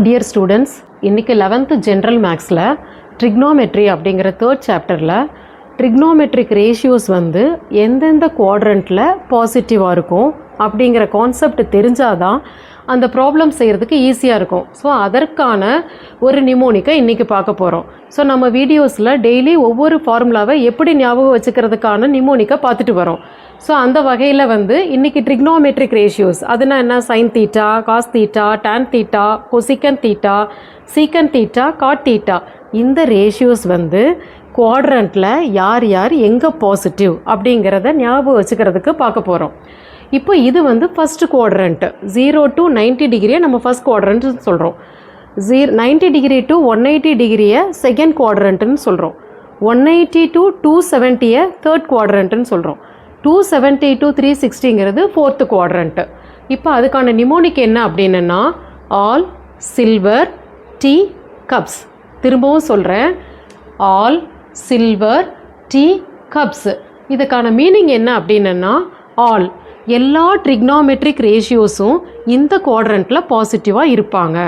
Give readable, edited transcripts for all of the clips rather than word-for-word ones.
Dear students, இன்றைக்கி 11th general மேக்ஸில் trigonometry அப்படிங்கிற 3rd சாப்டரில் ட்ரிக்னோமெட்ரிக் ரேஷியோஸ் வந்து எந்தெந்த குவாட்ரண்ட்டில் பாசிட்டிவாக இருக்கும் அப்படிங்கிற கான்செப்ட் தெரிஞ்சாதான் அந்த ப்ராப்ளம் செய்கிறதுக்கு ஈஸியாக இருக்கும். ஸோ அதற்கான ஒரு நிமோனிக்கை இன்றைக்கி பார்க்க போகிறோம். ஸோ நம்ம வீடியோஸில் டெய்லி ஒவ்வொரு ஃபார்முலாவை எப்படி ஞாபகம் வச்சுக்கிறதுக்கான நிமோனிக்கை பார்த்துட்டு வரோம். ஸோ அந்த வகையில் வந்து இன்றைக்கி ட்ரிக்னோமெட்ரிக் ரேஷியோஸ் அதுனா என்ன, sine theta, cos theta, tan theta, cosecant theta, secant theta, cot theta, இந்த ரேஷியோஸ் வந்து குவாட்ரண்ட்டில் யார் யார் எங்கே பாசிட்டிவ் அப்படிங்கிறத ஞாபகம் வச்சுக்கிறதுக்கு பார்க்க போகிறோம். இப்போ இது வந்து ஃபஸ்ட்டு குவாட்ரண்ட்டு, 0 to 90 டிகிரியை நம்ம ஃபஸ்ட் குவாட்ரண்ட்டுன்னு சொல்கிறோம். 90 டிகிரி டு 180 டிகிரியை செகண்ட் குவாட்ரண்ட்டுன்னு சொல்கிறோம். 180 to 270 தேர்ட் குவாட்ரண்ட்டுன்னு சொல்கிறோம். 270 to 360ங்கிறது ஃபோர்த்து குவாட்ரண்ட்டு. இப்போ அதுக்கான நிமோனிக் என்ன அப்படின்னா ஆல் சில்வர் டீ கப்ஸ். திரும்பவும் சொல்கிறேன், ஆல் சில்வர் டீ கப்ஸ். இதுக்கான மீனிங் என்ன அப்படின்னா ஆல் எல்லா ட்ரிக்னாமெட்ரிக் ரேஷியோஸும் இந்த குவாட்ரண்ட்டில் பாசிட்டிவாக இருப்பாங்க.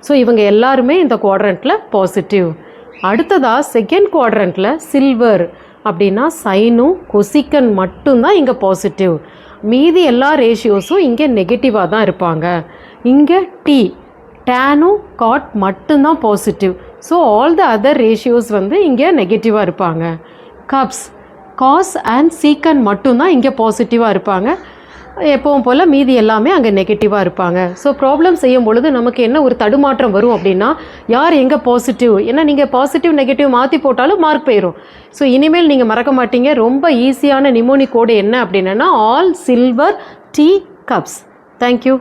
ஸோ இவங்க எல்லாருமே இந்த குவாட்ரண்ட்டில் பாசிட்டிவ். அடுத்ததாக செகண்ட் குவாட்ரண்ட்டில் சில்வர் அப்படின்னா சைனும் கொசிக்கன் மட்டும்தான் இங்கே பாசிட்டிவ். மீதி எல்லா ரேஷியோஸும் இங்கே நெகட்டிவாக தான் இருப்பாங்க. இங்கே டீ, டேனும் காட் மட்டும்தான் positive. So all the other ratios வந்து இங்கே நெகட்டிவாக இருப்பாங்க. கப்ஸ், காஸ் அண்ட் சீக்கன் மட்டும்தான் இங்கே பாசிட்டிவாக இருப்பாங்க. எப்பவும் போல் மீதி எல்லாமே அங்கே நெகட்டிவாக இருப்பாங்க. ஸோ ப்ராப்ளம் செய்யும் பொழுது நமக்கு என்ன ஒரு தடுமாற்றம் வரும் அப்படின்னா யார் எங்கே பாசிட்டிவ், ஏன்னா நீங்கள் பாசிட்டிவ் நெகட்டிவ் மாற்றி போட்டாலும் மார்க் போயிடும். ஸோ இனிமேல் நீங்கள் மறக்க மாட்டீங்க. ரொம்ப ஈஸியான நிமோனிக் கோடு என்ன அப்படின்னா all silver tea cups. Thank you.